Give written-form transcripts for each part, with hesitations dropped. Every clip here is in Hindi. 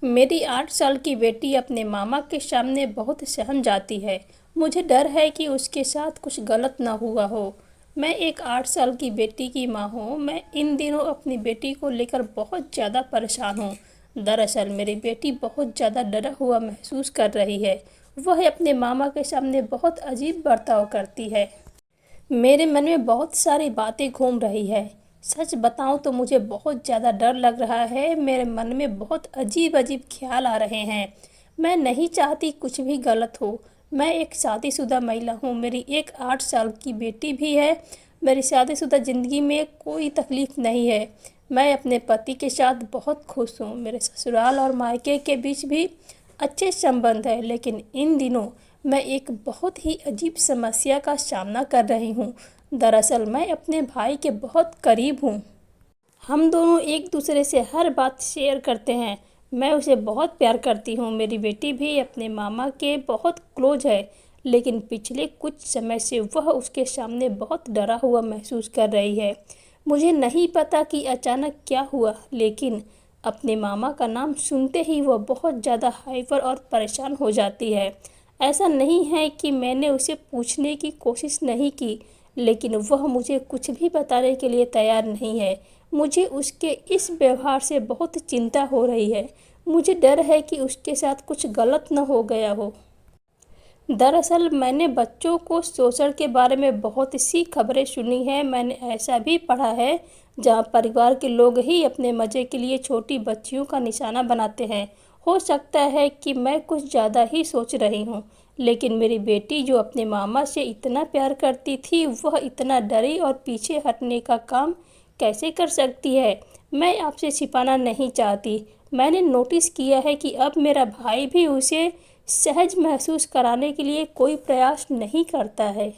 मेरी 8 साल की बेटी अपने मामा के सामने बहुत सहम जाती है। मुझे डर है कि उसके साथ कुछ गलत ना हुआ हो। मैं एक 8 साल की बेटी की माँ हूँ। मैं इन दिनों अपनी बेटी को लेकर बहुत ज़्यादा परेशान हूँ। दरअसल मेरी बेटी बहुत ज़्यादा डरा हुआ महसूस कर रही है। वह अपने मामा के सामने बहुत अजीब बर्ताव करती है। मेरे मन में बहुत सारी बातें घूम रही है। सच बताऊं तो मुझे बहुत ज़्यादा डर लग रहा है। मेरे मन में बहुत अजीब अजीब ख्याल आ रहे हैं। मैं नहीं चाहती कुछ भी गलत हो। मैं एक शादीशुदा महिला हूँ। मेरी एक 8 साल की बेटी भी है। मेरी शादीशुदा ज़िंदगी में कोई तकलीफ़ नहीं है। मैं अपने पति के साथ बहुत खुश हूँ। मेरे ससुराल और मायके के बीच भी अच्छे संबंध है, लेकिन इन दिनों मैं एक बहुत ही अजीब समस्या का सामना कर रही हूँ। दरअसल मैं अपने भाई के बहुत करीब हूँ। हम दोनों एक दूसरे से हर बात शेयर करते हैं। मैं उसे बहुत प्यार करती हूँ। मेरी बेटी भी अपने मामा के बहुत क्लोज है, लेकिन पिछले कुछ समय से वह उसके सामने बहुत डरा हुआ महसूस कर रही है। मुझे नहीं पता कि अचानक क्या हुआ, लेकिन अपने मामा का नाम सुनते ही वह बहुत ज़्यादा हाइपर और परेशान हो जाती है। ऐसा नहीं है कि मैंने उसे पूछने की कोशिश नहीं की, लेकिन वह मुझे कुछ भी बताने के लिए तैयार नहीं है। मुझे उसके इस व्यवहार से बहुत चिंता हो रही है। मुझे डर है कि उसके साथ कुछ गलत न हो गया हो। दरअसल मैंने बच्चों को शोषण के बारे में बहुत सी खबरें सुनी हैं। मैंने ऐसा भी पढ़ा है जहां परिवार के लोग ही अपने मज़े के लिए छोटी बच्चियों का निशाना बनाते हैं। हो सकता है कि मैं कुछ ज़्यादा ही सोच रही हूँ, लेकिन मेरी बेटी जो अपने मामा से इतना प्यार करती थी, वह इतना डरी और पीछे हटने का काम कैसे कर सकती है। मैं आपसे छिपाना नहीं चाहती। मैंने नोटिस किया है कि अब मेरा भाई भी उसे सहज महसूस कराने के लिए कोई प्रयास नहीं करता है।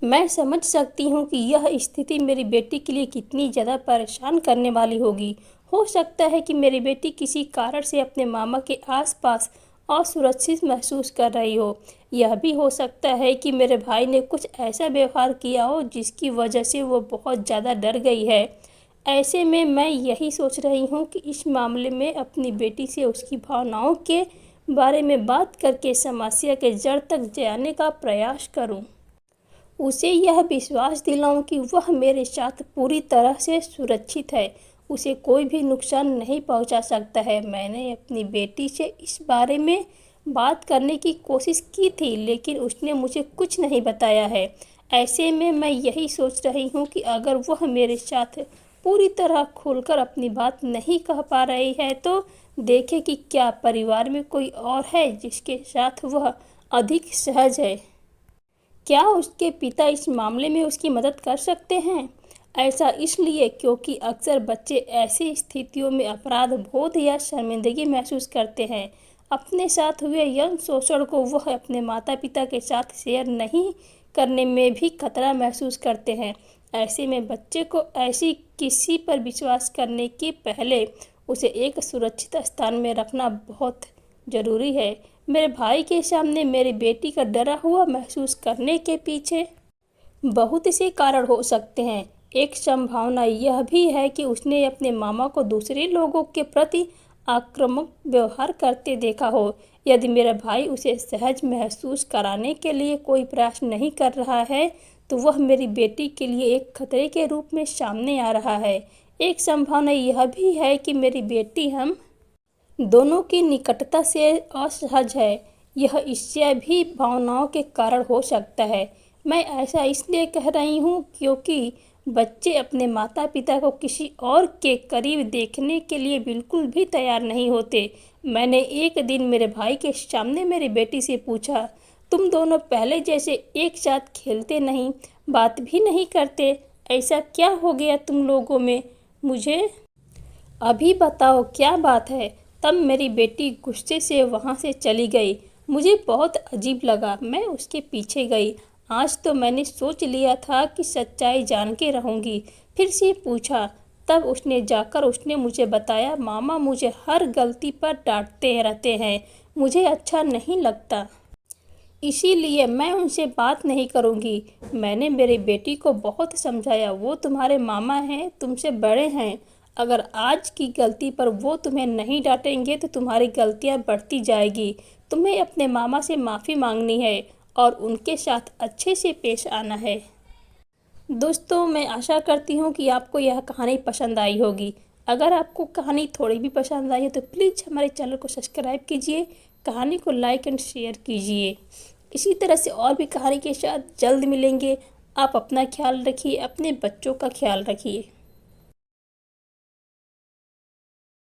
मैं समझ सकती हूँ कि यह स्थिति मेरी बेटी के लिए कितनी ज़्यादा परेशान करने वाली होगी। हो सकता है कि मेरी बेटी किसी कारण से अपने मामा के आसपास असुरक्षित महसूस कर रही हो। यह भी हो सकता है कि मेरे भाई ने कुछ ऐसा व्यवहार किया हो जिसकी वजह से वो बहुत ज़्यादा डर गई है। ऐसे में मैं यही सोच रही हूँ कि इस मामले में अपनी बेटी से उसकी भावनाओं के बारे में बात करके समस्या के जड़ तक जाने का प्रयास करूं। उसे यह विश्वास दिलाऊं कि वह मेरे साथ पूरी तरह से सुरक्षित है। उसे कोई भी नुकसान नहीं पहुंचा सकता है। मैंने अपनी बेटी से इस बारे में बात करने की कोशिश की थी, लेकिन उसने मुझे कुछ नहीं बताया है। ऐसे में मैं यही सोच रही हूँ कि अगर वह मेरे साथ पूरी तरह खुलकर अपनी बात नहीं कह पा रही है, तो देखें कि क्या परिवार में कोई और है जिसके साथ वह अधिक सहज है। क्या उसके पिता इस मामले में उसकी मदद कर सकते हैं? ऐसा इसलिए क्योंकि अक्सर बच्चे ऐसी स्थितियों में अपराध बोध या शर्मिंदगी महसूस करते हैं। अपने साथ हुए यौन शोषण को वह अपने माता पिता के साथ शेयर नहीं करने में भी खतरा महसूस करते हैं। ऐसे में बच्चे को ऐसी किसी पर विश्वास करने के पहले उसे एक सुरक्षित स्थान में रखना बहुत ज़रूरी है। मेरे भाई के सामने मेरी बेटी का डरा हुआ महसूस करने के पीछे बहुत से कारण हो सकते हैं। एक संभावना यह भी है कि उसने अपने मामा को दूसरे लोगों के प्रति आक्रामक व्यवहार करते देखा हो। यदि मेरा भाई उसे सहज महसूस कराने के लिए कोई प्रयास नहीं कर रहा है, तो वह मेरी बेटी के लिए एक खतरे के रूप में सामने आ रहा है। एक संभावना यह भी है कि मेरी बेटी हम दोनों की निकटता से असहज है। यह इससे भी भावनाओं के कारण हो सकता है। मैं ऐसा इसलिए कह रही हूँ क्योंकि बच्चे अपने माता पिता को किसी और के करीब देखने के लिए बिल्कुल भी तैयार नहीं होते। मैंने एक दिन मेरे भाई के सामने मेरी बेटी से पूछा, तुम दोनों पहले जैसे एक साथ खेलते नहीं, बात भी नहीं करते, ऐसा क्या हो गया तुम लोगों में? मुझे अभी बताओ क्या बात है। तब मेरी बेटी गुस्से से वहाँ से चली गई। मुझे बहुत अजीब लगा। मैं उसके पीछे गई। आज तो मैंने सोच लिया था कि सच्चाई जान के रहूँगी। फिर से पूछा। तब उसने मुझे बताया, मामा मुझे हर गलती पर डांटते रहते हैं। मुझे अच्छा नहीं लगता, इसीलिए मैं उनसे बात नहीं करूँगी। मैंने मेरी बेटी को बहुत समझाया, वो तुम्हारे मामा हैं, तुमसे बड़े हैं। अगर आज की गलती पर वो तुम्हें नहीं डांटेंगे तो तुम्हारी गलतियां बढ़ती जाएगी। तुम्हें अपने मामा से माफ़ी मांगनी है और उनके साथ अच्छे से पेश आना है। दोस्तों, मैं आशा करती हूँ कि आपको यह कहानी पसंद आई होगी। अगर आपको कहानी थोड़ी भी पसंद आई है तो प्लीज़ हमारे चैनल को सब्सक्राइब कीजिए, कहानी को लाइक एंड शेयर कीजिए। इसी तरह से और भी कहानी के साथ जल्द मिलेंगे। आप अपना ख्याल रखिए, अपने बच्चों का ख्याल रखिए।